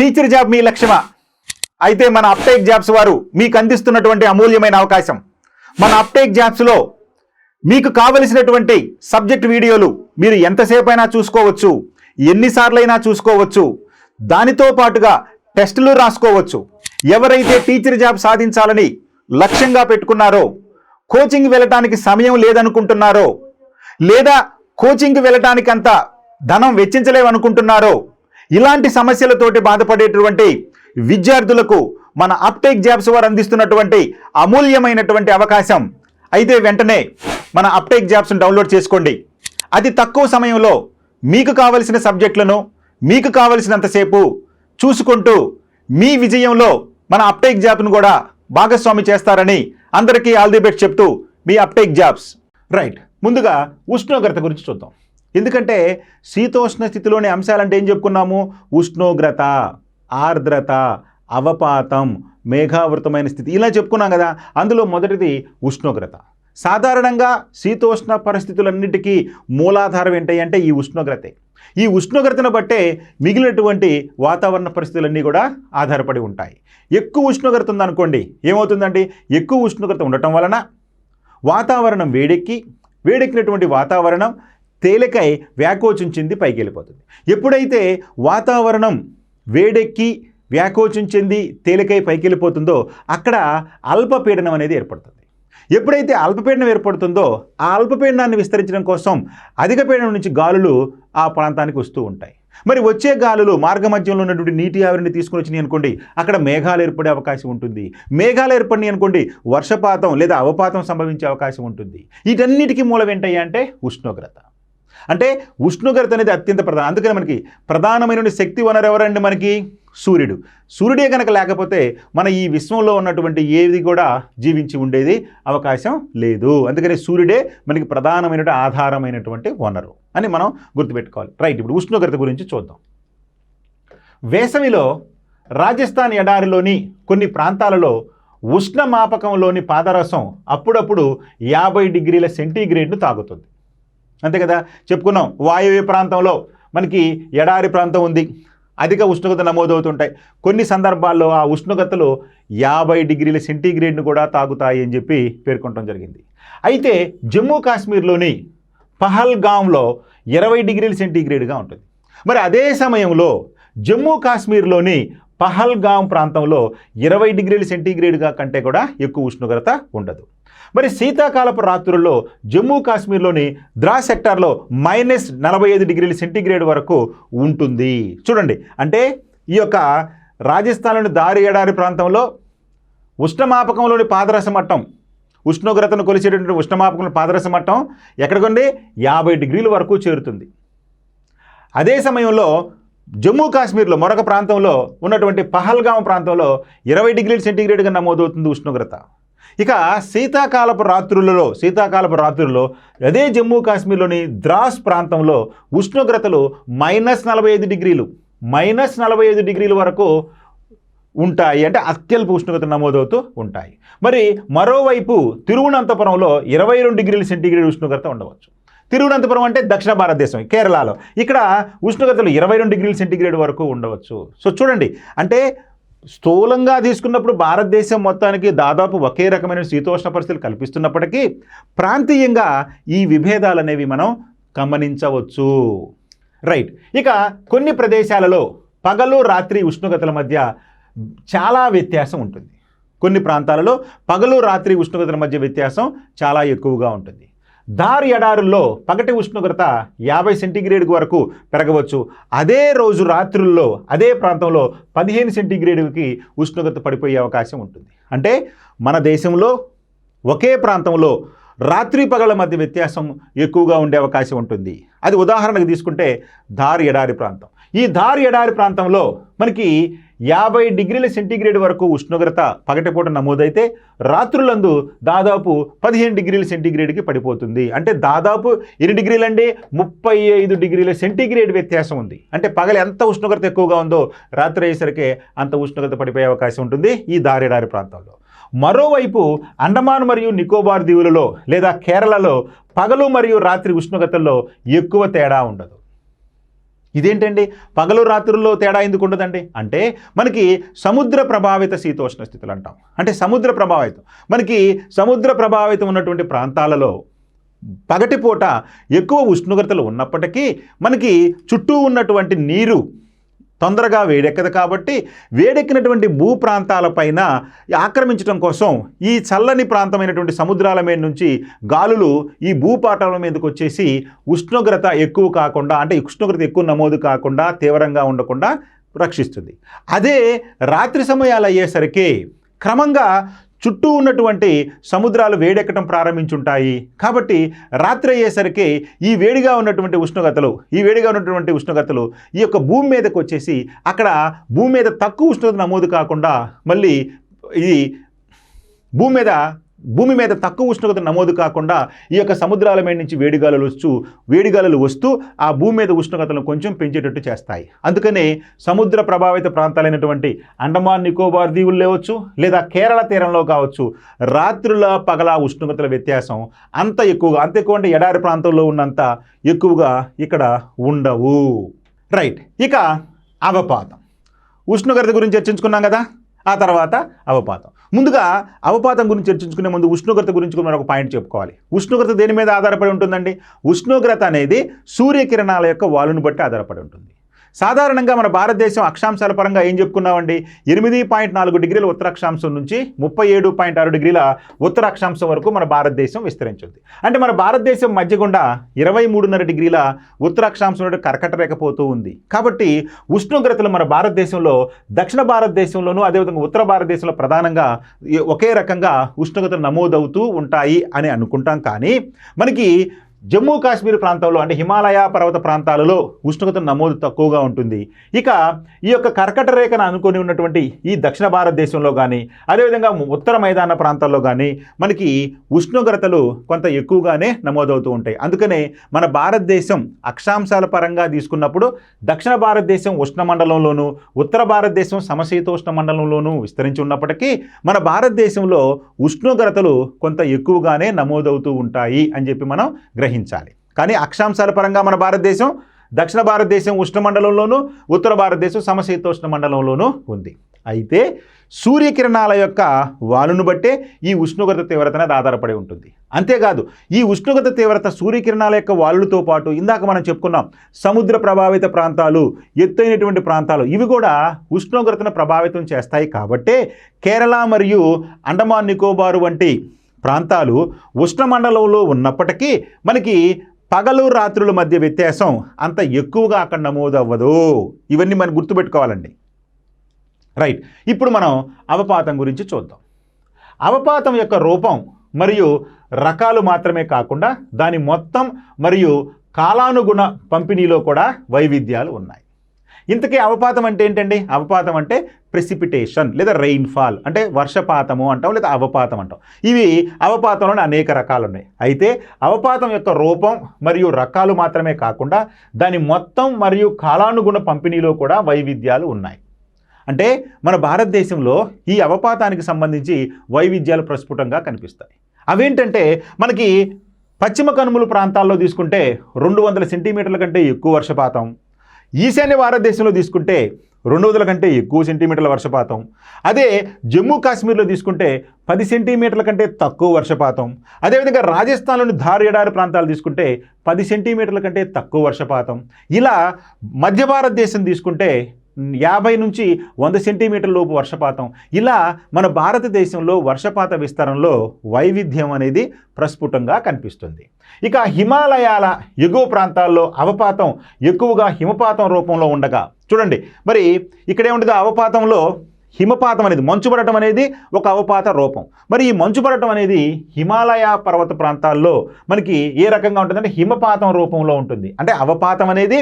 Teacher job మీ లక్ష్యమా? అయితే మన uptake jobs వారు మీకు అందిస్తున్నటువంటి అమూల్యమైన అవకాశం. మన అప్టేక్ జాబ్స్లో మీకు కావలసినటువంటి సబ్జెక్ట్ వీడియోలు మీరు ఎంతసేపు అయినా చూసుకోవచ్చు, ఎన్నిసార్లైనా చూసుకోవచ్చు. దానితో పాటుగా టెస్టులు రాసుకోవచ్చు. ఎవరైతే టీచర్ జాబ్ సాధించాలని లక్ష్యంగా పెట్టుకున్నారో, కోచింగ్ వెళ్ళటానికి సమయం లేదనుకుంటున్నారో, లేదా కోచింగ్కి వెళ్ళటానికి అంత ధనం వెచ్చించలేమనుకుంటున్నారో, ఇలాంటి సమస్యలతోటి బాధపడేటువంటి విద్యార్థులకు మన అప్టేక్ జాబ్స్ వారు అందిస్తున్నటువంటి అమూల్యమైనటువంటి అవకాశం. అయితే వెంటనే మన అప్టేక్ జాబ్స్ను డౌన్లోడ్ చేసుకోండి. అతి తక్కువ సమయంలో మీకు కావలసిన సబ్జెక్టులను మీకు కావలసినంతసేపు చూసుకుంటూ మీ విజయంలో మన అప్టేక్ జాబ్ను కూడా భాగస్వామి చేస్తారని అందరికీ ఆల్ ది బెస్ట్ చెప్తూ మీ అప్టేక్ జాబ్స్. రైట్, ముందుగా ఉష్ణోగ్రత గురించి చూద్దాం. ఎందుకంటే శీతోష్ణ స్థితిలోని అంశాలంటే ఏం చెప్పుకున్నాము? ఉష్ణోగ్రత, ఆర్ద్రత, అవపాతం, మేఘావృతమైన స్థితి, ఇలా చెప్పుకున్నాం కదా. అందులో మొదటిది ఉష్ణోగ్రత. సాధారణంగా శీతోష్ణ పరిస్థితులన్నిటికీ మూలాధారం ఏంటి అంటే ఈ ఉష్ణోగ్రతే. ఈ ఉష్ణోగ్రతను బట్టే మిగిలినటువంటి వాతావరణ పరిస్థితులన్నీ కూడా ఆధారపడి ఉంటాయి. ఎక్కువ ఉష్ణోగ్రత ఉందనుకోండి, ఏమవుతుందండి? ఎక్కువ ఉష్ణోగ్రత ఉండటం వలన వాతావరణం వేడెక్కినటువంటి వాతావరణం తేలికై వ్యాకోచించింది పైకి వెళ్ళిపోతుంది. ఎప్పుడైతే వాతావరణం వేడెక్కి వ్యాకోచం చెంది తేలికై పైకి వెళ్ళిపోతుందో అక్కడ అల్పపీడనం అనేది ఏర్పడుతుంది. ఎప్పుడైతే అల్పపీడనం ఏర్పడుతుందో ఆ అల్పపీడనాన్ని విస్తరించడం కోసం అధిక పీడనం నుంచి గాలులు ఆ ప్రాంతానికి వస్తూ ఉంటాయి. మరి వచ్చే గాలులు మార్గ మధ్యంలో ఉన్నటువంటి నీటి ఆవిరిని తీసుకుని వచ్చినాయి అనుకోండి, అక్కడ మేఘాలు ఏర్పడే అవకాశం ఉంటుంది. మేఘాలు ఏర్పడినాయి అనుకోండి, వర్షపాతం లేదా అవపాతం సంభవించే అవకాశం ఉంటుంది. వీటన్నిటికీ మూలం ఏంటయ్యా అంటే ఉష్ణోగ్రత. అంటే ఉష్ణోగ్రత అనేది అత్యంత ప్రధానం. అందుకని మనకి ప్రధానమైన శక్తి వనరు ఎవరండి? మనకి సూర్యుడు. సూర్యుడే కనుక లేకపోతే మన ఈ విశ్వంలో ఉన్నటువంటి ఏది కూడా జీవించి ఉండేది అవకాశం లేదు. అందుకని సూర్యుడే మనకి ప్రధానమైన ఆధారమైనటువంటి వనరు అని మనం గుర్తుపెట్టుకోవాలి. రైట్, ఇప్పుడు ఉష్ణోగ్రత గురించి చూద్దాం. వేసవిలో రాజస్థాన్ ఎడారిలోని కొన్ని ప్రాంతాలలో ఉష్ణమాపకంలోని పాదరసం అప్పుడప్పుడు 50 డిగ్రీల సెంటీగ్రేడ్ను తాగుతుంది. అంతే కదా, చెప్పుకున్నాం. వాయువ్య ప్రాంతంలో మనకి ఎడారి ప్రాంతం ఉంది, అధిక ఉష్ణోగ్రత నమోదవుతుంటాయి. కొన్ని సందర్భాల్లో ఆ ఉష్ణోగ్రతలు 50 డిగ్రీల సెంటీగ్రేడ్ను కూడా తాగుతాయి అని చెప్పి పేర్కొనడం జరిగింది. అయితే జమ్మూ కాశ్మీర్లోని పహల్గామ్లో 20 డిగ్రీల సెంటీగ్రేడ్గా ఉంటుంది. మరి అదే సమయంలో జమ్మూ కాశ్మీర్లోని పహల్గామ్ ప్రాంతంలో 20 డిగ్రీల సెంటీగ్రేడ్గా కంటే కూడా ఎక్కువ ఉష్ణోగ్రత ఉండదు. మరి శీతాకాలపు రాత్రుల్లో జమ్మూ కాశ్మీర్లోని ద్రాస్ సెక్టార్లో -45 డిగ్రీల సెంటీగ్రేడ్ వరకు ఉంటుంది. చూడండి, అంటే ఈ యొక్క రాజస్థాన్లోని దారి ఎడారి ప్రాంతంలో ఉష్ణమాపకంలోని పాదరస మట్టం, ఉష్ణోగ్రతను కొలిచేటటువంటి ఉష్ణమాపకంలో పాదరస మట్టం ఎక్కడికండి 50 డిగ్రీల వరకు చేరుతుంది. అదే సమయంలో జమ్మూ కాశ్మీర్లో మరొక ప్రాంతంలో ఉన్నటువంటి పహల్గామ్ ప్రాంతంలో 20 డిగ్రీల సెంటీగ్రేడ్గా నమోదవుతుంది ఉష్ణోగ్రత. ఇక శీతాకాలపు రాత్రుల్లో అదే జమ్మూ కాశ్మీర్లోని ద్రాస్ ప్రాంతంలో ఉష్ణోగ్రతలు -45 డిగ్రీల వరకు ఉంటాయి. అంటే అత్యల్ప ఉష్ణోగ్రత నమోదవుతూ ఉంటాయి. మరి మరోవైపు తిరువనంతపురంలో 22 డిగ్రీల సెంటీగ్రేడ్ ఉష్ణోగ్రత ఉండవచ్చు. తిరువనంతపురం అంటే దక్షిణ భారతదేశం, కేరళలో. ఇక్కడ ఉష్ణోగ్రతలు 22 డిగ్రీల సెంటీగ్రేడ్ వరకు ఉండవచ్చు. సో చూడండి, అంటే స్థూలంగా తీసుకున్నప్పుడు భారతదేశం మొత్తానికి దాదాపు ఒకే రకమైన శీతోష్ణ పరిస్థితులు కల్పిస్తున్నప్పటికీ ప్రాంతీయంగా ఈ విభేదాలు అనేవి మనం గమనించవచ్చు. రైట్, ఇక కొన్ని ప్రదేశాలలో పగలు రాత్రి ఉష్ణోగ్రతల మధ్య చాలా వ్యత్యాసం ఉంటుంది. కొన్ని ప్రాంతాలలో పగలు రాత్రి ఉష్ణోగ్రతల మధ్య వ్యత్యాసం చాలా ఎక్కువగా ఉంటుంది. దారి ఎడారుల్లో పగటి ఉష్ణోగ్రత 50 సెంటీగ్రేడ్ వరకు పెరగవచ్చు. అదే రోజు రాత్రుల్లో అదే ప్రాంతంలో 15 సెంటీగ్రేడ్కి ఉష్ణోగ్రత పడిపోయే అవకాశం ఉంటుంది. అంటే మన దేశంలో ఒకే ప్రాంతంలో రాత్రి పగల మధ్య వ్యత్యాసం ఎక్కువగా ఉండే అవకాశం ఉంటుంది. అది ఉదాహరణకు తీసుకుంటే దారి ఎడారి ప్రాంతం. ఈ దారి ఎడారి ప్రాంతంలో మనకి 50 డిగ్రీల సెంటీగ్రేడ్ వరకు ఉష్ణోగ్రత పగటిపూట నమోదైతే రాత్రులందు దాదాపు 15 డిగ్రీల సెంటీగ్రేడ్కి పడిపోతుంది. అంటే దాదాపు ఎన్ని డిగ్రీలు అండి? 35 డిగ్రీల సెంటీగ్రేడ్ వ్యత్యాసం ఉంది. అంటే పగలు ఎంత ఉష్ణోగ్రత ఎక్కువగా ఉందో రాత్రి అయ్యేసరికి అంత ఉష్ణోగ్రత పడిపోయే అవకాశం ఉంటుంది ఈ దారి ఎడారి ప్రాంతంలో. మరోవైపు అండమాన్ మరియు నికోబార్ దీవులలో లేదా కేరళలో పగలు మరియు రాత్రి ఉష్ణోగ్రతల్లో ఎక్కువ తేడా ఉండదు. ఇదేంటండి పగలు రాత్రుల్లో తేడా ఎందుకు ఉండదండి అంటే మనకి సముద్ర ప్రభావిత శీతోష్ణ స్థితులు అంటాం. అంటే సముద్ర ప్రభావితం, మనకి సముద్ర ప్రభావితం ఉన్నటువంటి ప్రాంతాలలో పగటిపూట ఎక్కువ ఉష్ణోగ్రతలు ఉన్నప్పటికీ మనకి చుట్టూ ఉన్నటువంటి నీరు తొందరగా వేడెక్కదు కాబట్టి వేడెక్కినటువంటి భూ ప్రాంతాలపైన ఆక్రమించడం కోసం ఈ చల్లని ప్రాంతమైనటువంటి సముద్రాల మీద నుంచి గాలులు ఈ భూపాటాల మీదకి వచ్చేసి ఉష్ణోగ్రత ఎక్కువ కాకుండా, అంటే ఉష్ణోగ్రత ఎక్కువ నమోదు కాకుండా, తీవ్రంగా ఉండకుండా రక్షిస్తుంది. అదే రాత్రి సమయాలు అయ్యేసరికి క్రమంగా చుట్టూ ఉన్నటువంటి సముద్రాలు వేడెక్కడం ప్రారంభించుంటాయి. కాబట్టి రాత్రి అయ్యేసరికి ఈ వేడిగా ఉన్నటువంటి ఉష్ణోగ్రతలు ఈ యొక్క భూమి మీదకి వచ్చేసి అక్కడ భూమి మీద తక్కువ ఉష్ణోగ్రత నమోదు కాకుండా మళ్ళీ ఇది భూమి మీద తక్కువ ఉష్ణోగ్రత నమోదు కాకుండా ఈ యొక్క సముద్రాల మీద నుంచి వేడిగాలులు వస్తూ ఆ భూమి మీద ఉష్ణోగ్రతలను కొంచెం పెంచేటట్టు చేస్తాయి. అందుకనే సముద్ర ప్రభావిత ప్రాంతాలైనటువంటి అండమాన్ నికోబార్ దీవులు లేవచ్చు, లేదా కేరళ తీరంలో కావచ్చు, రాత్రుల పగల ఉష్ణోగ్రతల వ్యత్యాసం అంత ఎక్కువగా అంటే ఎడారి ప్రాంతంలో ఉన్నంత ఎక్కువగా ఇక్కడ ఉండవు. రైట్, ఇక అవపాతం. ఉష్ణోగ్రత గురించి చర్చించుకున్నాం కదా, ఆ తర్వాత అవపాతం. ముందుగా అవపాతం గురించి చర్చించుకునే ముందు ఉష్ణోగ్రత గురించి మనం ఒక పాయింట్ చెప్పుకోవాలి. ఉష్ణోగ్రత దేని మీద ఆధారపడి ఉంటుందండి? ఉష్ణోగ్రత అనేది సూర్యకిరణాల యొక్క వాలును బట్టి ఆధారపడి ఉంటుంది. సాధారణంగా మన భారతదేశం అక్షాంశాల పరంగా ఏం చెప్పుకున్నామండి? 8.4 డిగ్రీల ఉత్తర అక్షాంశం నుంచి 37.6 డిగ్రీల ఉత్తర అక్షాంశం వరకు మన భారతదేశం విస్తరించింది. అంటే మన భారతదేశం మధ్య గుండా 23.5 డిగ్రీల ఉత్తర అక్షాంశం నుండి కర్కట రేఖ పోతూ ఉంది. కాబట్టి ఉష్ణోగ్రతలు మన భారతదేశంలో దక్షిణ భారతదేశంలోనూ అదేవిధంగా ఉత్తర భారతదేశంలో ప్రధానంగా ఒకే రకంగా ఉష్ణోగ్రతలు నమోదవుతూ ఉంటాయి అని అనుకుంటాం. కానీ మనకి జమ్మూ కాశ్మీర్ ప్రాంతంలో, అంటే హిమాలయ పర్వత ప్రాంతాలలో ఉష్ణోగ్రత నమోదు తక్కువగా ఉంటుంది. ఇక ఈ యొక్క కర్కట రేఖను అనుకొని ఉన్నటువంటి ఈ దక్షిణ భారతదేశంలో కానీ అదేవిధంగా ఉత్తర మైదాన ప్రాంతాల్లో కానీ మనకి ఉష్ణోగ్రతలు కొంత ఎక్కువగానే నమోదవుతూ ఉంటాయి. అందుకనే మన భారతదేశం అక్షాంశాల పరంగా తీసుకున్నప్పుడు దక్షిణ భారతదేశం ఉష్ణమండలంలోనూ ఉత్తర భారతదేశం సమశీతోష్ణ మండలంలోనూ విస్తరించి ఉన్నప్పటికీ మన భారతదేశంలో ఉష్ణోగ్రతలు కొంత ఎక్కువగానే నమోదవుతూ ఉంటాయి అని చెప్పి మనం గ్రహించాలి. కానీ అక్షాంశాల పరంగా మన భారతదేశం దక్షిణ భారతదేశం ఉష్ణమండలంలోనూ ఉత్తర భారతదేశం సమశీతోష్ణ మండలంలోనూ ఉంది. అయితే సూర్యకిరణాల యొక్క వాలును బట్టే ఈ ఉష్ణోగ్రత తీవ్రత అనేది ఆధారపడి ఉంటుంది. అంతేకాదు ఈ ఉష్ణోగ్రత తీవ్రత సూర్యకిరణాల యొక్క వాలులతో పాటు ఇందాక మనం చెప్పుకున్నాం సముద్ర ప్రభావిత ప్రాంతాలు, ఎత్తైనటువంటి ప్రాంతాలు, ఇవి కూడా ఉష్ణోగ్రతను ప్రభావితం చేస్తాయి. కాబట్టే కేరళ మరియు అండమాన్ నికోబారు వంటి ప్రాంతాలు ఉష్ణమండలంలో ఉన్నప్పటికీ మనకి పగలు రాత్రుల మధ్య వ్యత్యాసం అంత ఎక్కువగా అక్కడ నమోదు అవ్వదు. ఇవన్నీ మనం గుర్తుపెట్టుకోవాలండి. రైట్, ఇప్పుడు మనం అవపాతం గురించి చూద్దాం. అవపాతం యొక్క రూపం మరియు రకాలు మాత్రమే కాకుండా దాని మొత్తం మరియు కాలానుగుణ పంపిణీలో కూడా వైవిధ్యాలు ఉన్నాయి. ఇంతకీ అవపాతం అంటే ఏంటండి? అవపాతం అంటే ప్రెసిపిటేషన్ లేదా రెయిన్ఫాల్, అంటే వర్షపాతము అంటాం లేదా అవపాతం అంటాం. ఇవి అవపాతంలోనే అనేక రకాలు ఉన్నాయి. అయితే అవపాతం యొక్క రూపం మరియు రకాలు మాత్రమే కాకుండా దాని మొత్తం మరియు కాలానుగుణ పంపిణీలో కూడా వైవిధ్యాలు ఉన్నాయి. అంటే మన భారతదేశంలో ఈ అవపాతానికి సంబంధించి వైవిధ్యాలు ప్రస్ఫుటంగా కనిపిస్తాయి. అవేంటంటే మనకి పశ్చిమ కనుమలు ప్రాంతాల్లో తీసుకుంటే 200 సెంటీమీటర్ల కంటే ఎక్కువ వర్షపాతం, ఈశాన్య భారతదేశంలో తీసుకుంటే 200 కంటే ఎక్కువ సెంటీమీటర్ల వర్షపాతం, అదే జమ్మూ కాశ్మీర్లో తీసుకుంటే 10 సెంటీమీటర్ల కంటే తక్కువ వర్షపాతం, అదేవిధంగా రాజస్థాన్లోని ధార్ ఎడారి ప్రాంతాలు తీసుకుంటే 10 సెంటీమీటర్ల కంటే తక్కువ వర్షపాతం, ఇలా మధ్య భారతదేశం తీసుకుంటే 50 నుంచి 100 సెంటీమీటర్ల లోపు వర్షపాతం. ఇలా మన భారతదేశంలో వర్షపాత విస్తరణలో వైవిధ్యం అనేది ప్రస్ఫుటంగా కనిపిస్తుంది. ఇక హిమాలయాల ఎగువ ప్రాంతాల్లో అవపాతం ఎక్కువగా హిమపాతం రూపంలో ఉండగా, చూడండి మరి ఇక్కడ ఏముంటుంది? అవపాతంలో హిమపాతం అనేది, మంచు పడటం అనేది ఒక అవపాత రూపం. మరి ఈ మంచు పడటం అనేది హిమాలయ పర్వత ప్రాంతాల్లో మనకి ఏ రకంగా ఉంటుందంటే హిమపాతం రూపంలో ఉంటుంది. అంటే అవపాతం అనేది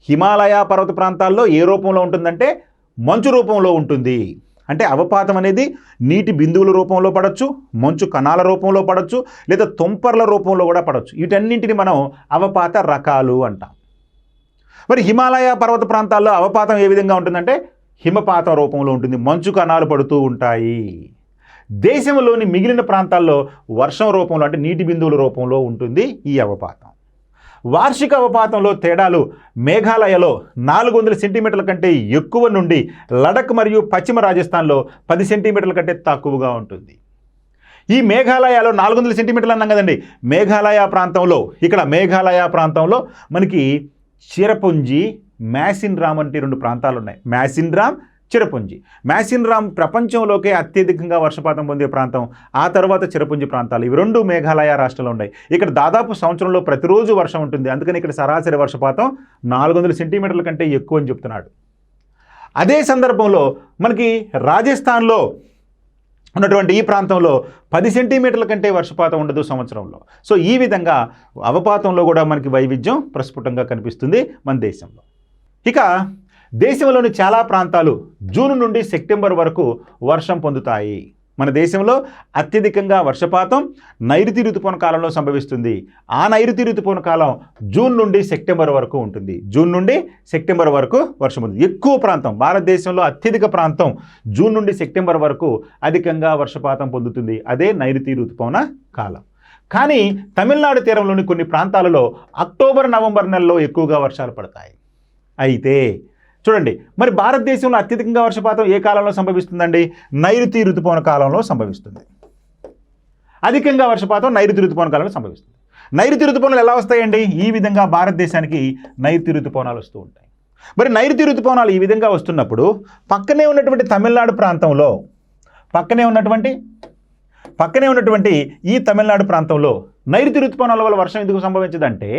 హిమాలయ పర్వత ప్రాంతాల్లో ఏ రూపంలో ఉంటుందంటే మంచు రూపంలో ఉంటుంది. అంటే అవపాతం అనేది నీటి బిందువుల రూపంలో పడవచ్చు, మంచు కణాల రూపంలో పడవచ్చు, లేదా తుంపర్ల రూపంలో కూడా పడవచ్చు. వీటన్నింటిని మనం అవపాత రకాలు అంటాం. మరి హిమాలయ పర్వత ప్రాంతాల్లో అవపాతం ఏ విధంగా ఉంటుందంటే హిమపాతం రూపంలో ఉంటుంది, మంచు కణాలు పడుతూ ఉంటాయి. దేశంలోని మిగిలిన ప్రాంతాల్లో వర్షం రూపంలో అంటే నీటి బిందువుల రూపంలో ఉంటుంది ఈ అవపాతం. వార్షిక అవపాతంలో తేడాలు మేఘాలయలో 400 సెంటీమీటర్ల కంటే ఎక్కువ నుండి లడఖ్ మరియు పశ్చిమ రాజస్థాన్లో 10 సెంటీమీటర్ల కంటే తక్కువగా ఉంటుంది. ఈ మేఘాలయలో 400 సెంటీమీటర్లు అన్నాం కదండి. మేఘాలయ ప్రాంతంలో మనకి చిరపుంజి, మ్యాసిన్రామ్ వంటి 2 ప్రాంతాలు ఉన్నాయి. మ్యాసిన్రామ్, చిరపుంజి. మ్యాసిన్రామ్ ప్రపంచంలోకే అత్యధికంగా వర్షపాతం పొందే ప్రాంతం, ఆ తర్వాత చిరపుంజి ప్రాంతాలు. ఇవి 2 మేఘాలయ రాష్ట్రంలో ఉన్నాయి. ఇక్కడ దాదాపు సంవత్సరంలో ప్రతిరోజు వర్షం ఉంటుంది. అందుకని ఇక్కడ సరాసరి వర్షపాతం 400 సెంటీమీటర్ల కంటే ఎక్కువ అని చెప్తున్నాడు. అదే సందర్భంలో మనకి రాజస్థాన్లో ఉన్నటువంటి ఈ ప్రాంతంలో 10 సెంటీమీటర్ల కంటే వర్షపాతం ఉండదు సంవత్సరంలో. సో ఈ విధంగా అవపాతంలో కూడా మనకి వైవిధ్యం ప్రస్ఫుటంగా కనిపిస్తుంది మన దేశంలో. ఇక దేశంలోని చాలా ప్రాంతాలు జూన్ నుండి సెప్టెంబర్ వరకు వర్షం పొందుతాయి. మన దేశంలో అత్యధికంగా వర్షపాతం నైరుతి ఋతుపవన కాలంలో సంభవిస్తుంది. ఆ నైరుతి ఋతుపవన కాలం జూన్ నుండి సెప్టెంబర్ వరకు ఉంటుంది. జూన్ నుండి సెప్టెంబర్ వరకు వర్షం ఉంటుంది. ఎక్కువ ప్రాంతం, భారతదేశంలో అత్యధిక ప్రాంతం జూన్ నుండి సెప్టెంబర్ వరకు అధికంగా వర్షపాతం పొందుతుంది. అదే నైరుతి ఋతుపవన కాలం. కానీ తమిళనాడు తీరంలోని కొన్ని ప్రాంతాలలో అక్టోబర్, నవంబర్ నెలలో ఎక్కువగా వర్షాలు పడతాయి. అయితే చూడండి, మరి భారతదేశంలో అత్యధికంగా వర్షపాతం ఏ కాలంలో సంభవిస్తుందండి? నైరుతి ఋతుపవన కాలంలో సంభవిస్తుంది. అధికంగా వర్షపాతం నైరుతి ఋతుపవన కాలంలో సంభవిస్తుంది. నైరుతి ఋతుపవనాలు ఎలా వస్తాయండి? ఈ విధంగా భారతదేశానికి నైరుతి ఋతుపవనాలు వస్తూ ఉంటాయి. మరి నైరుతి ఋతుపవనాలు ఈ విధంగా వస్తున్నప్పుడు పక్కనే ఉన్నటువంటి తమిళనాడు ప్రాంతంలో పక్కనే ఉన్నటువంటి ఈ తమిళనాడు ప్రాంతంలో నైరుతి ఋతుపవనాల వల్ల వర్షం ఎందుకు సంభవించదంటే,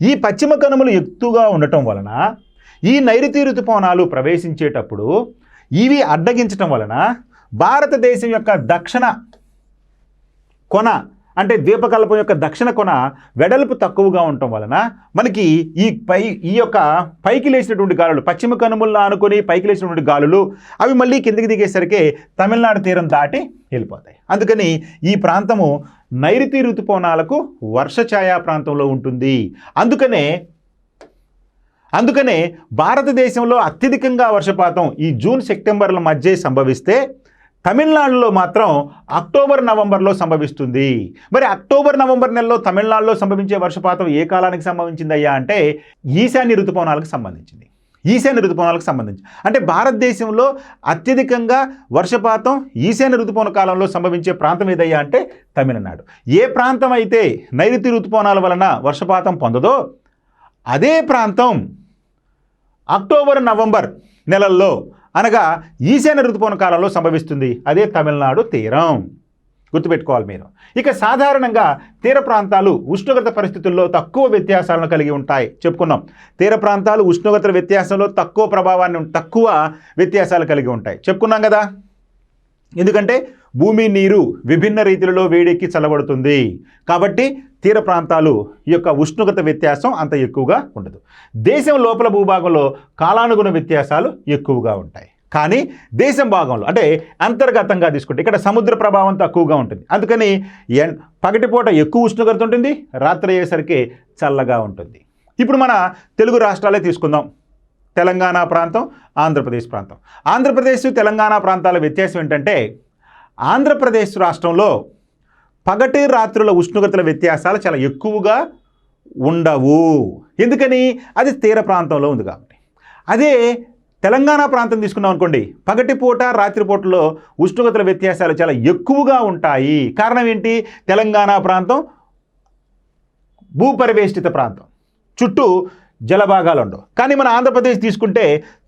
ఈ పశ్చిమ కనుమలు ఎత్తుగా ఉండటం వలన ఈ నైరుతి ఋతుపవనాలు ప్రవేశించేటప్పుడు ఇవి అడ్డగించటం వలన భారతదేశం యొక్క దక్షిణ కొన, అంటే ద్వీపకల్పం యొక్క దక్షిణ కొన వెడల్పు తక్కువగా ఉండటం వలన మనకి ఈ యొక్క పైకి లేచినటువంటి గాలులు, పశ్చిమ కనుమలను ఆనుకొని పైకి లేచినటువంటి గాలులు అవి మళ్ళీ కిందికి దిగేసరికి తమిళనాడు తీరం దాటి వెళ్ళిపోతాయి. అందుకని ఈ ప్రాంతము నైరుతి ఋతుపవనాలకు వర్షఛాయా ప్రాంతంలో ఉంటుంది. అందుకనే భారతదేశంలో అత్యధికంగా వర్షపాతం ఈ జూన్ సెప్టెంబర్ల మధ్య సంభవిస్తే తమిళనాడులో మాత్రం అక్టోబర్, నవంబర్లో సంభవిస్తుంది. మరి అక్టోబర్, నవంబర్ నెలలో తమిళనాడులో సంభవించే వర్షపాతం ఏ కాలానికి సంభవించిందయ్యా అంటే ఈశాన్య ఋతుపవనాలకు సంబంధించింది. అంటే భారతదేశంలో అత్యధికంగా వర్షపాతం ఈశాన్య ఋతుపవన కాలంలో సంభవించే ప్రాంతం ఏదయ్యా అంటే తమిళనాడు. ఏ ప్రాంతం అయితే నైరుతి ఋతుపవనాల వలన వర్షపాతం పొందదో అదే ప్రాంతం అక్టోబర్, నవంబర్ నెలల్లో అనగా ఈశాన్య ఋతుపవన కాలంలో సంభవిస్తుంది. అదే తమిళనాడు తీరం. గుర్తుపెట్టుకోవాలి మీరు. ఇక సాధారణంగా తీర ప్రాంతాలు ఉష్ణోగ్రత పరిస్థితుల్లో తక్కువ వ్యత్యాసాలను కలిగి ఉంటాయి. చెప్పుకున్నాం, తీర ప్రాంతాలు ఉష్ణోగ్రత వ్యత్యాసంలో తక్కువ వ్యత్యాసాలు కలిగి ఉంటాయి చెప్పుకున్నాం కదా. ఎందుకంటే భూమి నీరు విభిన్న రీతిలో వేడెక్కి చల్లబడుతుంది కాబట్టి తీర ప్రాంతాలు ఈ యొక్క ఉష్ణోగ్రత వ్యత్యాసం అంత ఎక్కువగా ఉండదు. దేశం లోపల భూభాగంలో కాలానుగుణ వ్యత్యాసాలు ఎక్కువగా ఉంటాయి. కానీ దేశం భాగంలో అంటే అంతర్గతంగా తీసుకుంటే ఇక్కడ సముద్ర ప్రభావం తక్కువగా ఉంటుంది. అందుకని పగటిపూట ఎక్కువ ఉష్ణోగ్రత ఉంటుంది, రాత్రి అయ్యేసరికి చల్లగా ఉంటుంది. ఇప్పుడు మన తెలుగు రాష్ట్రాలే తీసుకుందాం. తెలంగాణ ప్రాంతం, ఆంధ్రప్రదేశ్ ప్రాంతం. ఆంధ్రప్రదేశ్, తెలంగాణ ప్రాంతాల వ్యత్యాసం ఏంటంటే ఆంధ్రప్రదేశ్ రాష్ట్రంలో పగటి రాత్రుల ఉష్ణోగ్రతల వ్యత్యాసాలు చాలా ఎక్కువగా ఉండవు. ఎందుకని? అది తీర ప్రాంతంలో ఉంది కాబట్టి. అదే తెలంగాణ ప్రాంతం తీసుకున్నాం అనుకోండి, పగటిపూట రాత్రిపూటలో ఉష్ణోగ్రతల వ్యత్యాసాలు చాలా ఎక్కువగా ఉంటాయి. కారణం ఏంటి? తెలంగాణ ప్రాంతం భూపరివేష్టిత ప్రాంతం, చుట్టూ జలభాగాలు ఉండవు. కానీ మన ఆంధ్రప్రదేశ్ తీసుకుంటే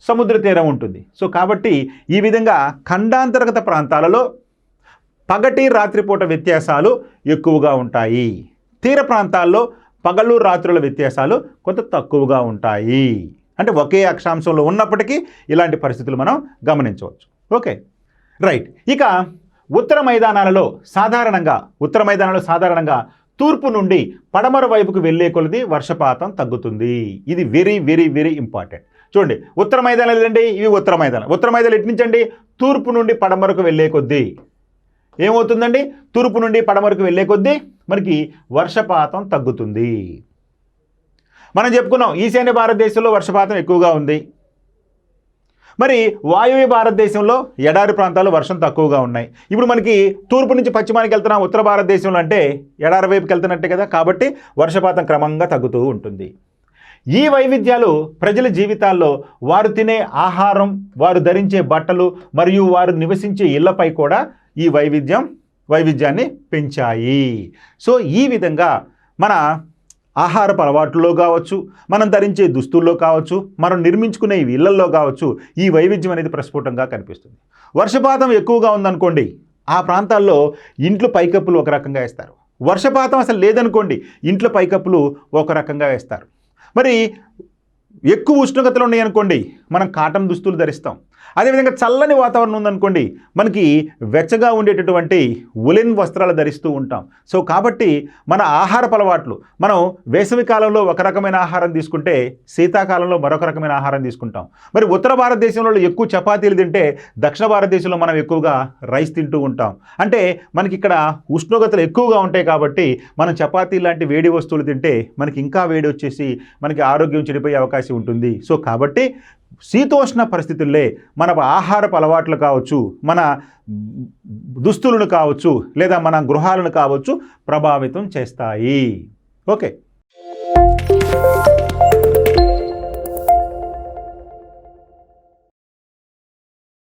సముద్ర తీరం ఉంటుంది. సో కాబట్టి ఈ విధంగా ఖండాంతర్గత ప్రాంతాలలో పగటి రాత్రిపూట వ్యత్యాసాలు ఎక్కువగా ఉంటాయి. తీర ప్రాంతాల్లో పగలు రాత్రుల వ్యత్యాసాలు కొంత తక్కువగా ఉంటాయి. అంటే ఒకే అక్షాంశంలో ఉన్నప్పటికీ ఇలాంటి పరిస్థితులు మనం గమనించవచ్చు. Okay, right. ఇక ఉత్తర మైదానాలలో సాధారణంగా తూర్పు నుండి పడమర వైపుకు వెళ్ళే కొలది వర్షపాతం తగ్గుతుంది. ఇది వెరీ వెరీ వెరీ ఇంపార్టెంట్. చూడండి, ఉత్తర మైదానాలు ఏంటండి? ఇవి ఉత్తర మైదానాలు ఎట్నుంచండి? తూర్పు నుండి పడమరకు వెళ్ళే కొద్దీ ఏమవుతుందండి? తూర్పు నుండి పడమరకు వెళ్ళే కొద్దీ మనకి వర్షపాతం తగ్గుతుంది. మనం చెప్పుకున్నాం ఈశాన్య భారతదేశంలో వర్షపాతం ఎక్కువగా ఉంది. మరి వాయువ్య భారతదేశంలో ఎడారి ప్రాంతాలు వర్షం తక్కువగా ఉన్నాయి. ఇప్పుడు మనకి తూర్పు నుంచి పశ్చిమానికి వెళ్తున్నాం ఉత్తర భారతదేశంలో అంటే ఎడారి వైపుకి వెళ్తున్నట్టే కదా, కాబట్టి వర్షపాతం క్రమంగా తగ్గుతూ ఉంటుంది. ఈ వైవిధ్యాలు ప్రజల జీవితాల్లో వారు తినే ఆహారం, వారు ధరించే బట్టలు మరియు వారు నివసించే ఇళ్లపై కూడా ఈ వైవిధ్యాన్ని పెంచాయి. సో ఈ విధంగా మన ఆహారపు అలవాట్లలో కావచ్చు, మనం ధరించే దుస్తుల్లో కావచ్చు, మనం నిర్మించుకునే ఇళ్లల్లో కావచ్చు, ఈ వైవిధ్యం అనేది ప్రస్ఫుటంగా కనిపిస్తుంది. వర్షపాతం ఎక్కువగా ఉందనుకోండి, ఆ ప్రాంతాల్లో ఇంట్లో పైకప్పులు ఒక రకంగా వేస్తారు. వర్షపాతం అసలు లేదనుకోండి, ఇంట్లో పైకప్పులు ఒక రకంగా వేస్తారు. మరి ఎక్కువ ఉష్ణోగ్రతలు ఉన్నాయనుకోండి, మనం కాటన్ దుస్తులు ధరిస్తాం. అదేవిధంగా చల్లని వాతావరణం ఉందనుకోండి, మనకి వెచ్చగా ఉండేటటువంటి ఉలెన్ వస్త్రాలు ధరిస్తూ ఉంటాం. సో కాబట్టి మన ఆహారపు అలవాట్లు, మనం వేసవి కాలంలో ఒక రకమైన ఆహారం తీసుకుంటే శీతాకాలంలో మరొక రకమైన ఆహారం తీసుకుంటాం. మరి ఉత్తర భారతదేశంలో ఎక్కువ చపాతీలు తింటే దక్షిణ భారతదేశంలో మనం ఎక్కువగా రైస్ తింటూ ఉంటాం. అంటే మనకి ఇక్కడ ఉష్ణోగ్రతలు ఎక్కువగా ఉంటాయి కాబట్టి మనం చపాతీ లాంటి వేడి వస్తువులు తింటే మనకి ఇంకా వేడి వచ్చేసి మనకి ఆరోగ్యం చెడిపోయే అవకాశం ఉంటుంది. సో కాబట్టి శీతోష్ణ పరిస్థితుల్లో మన ఆహారపు అలవాట్లు కావచ్చు, మన దుస్తులను కావచ్చు, లేదా మన గృహాలను కావచ్చు ప్రభావితం చేస్తాయి. ఓకే.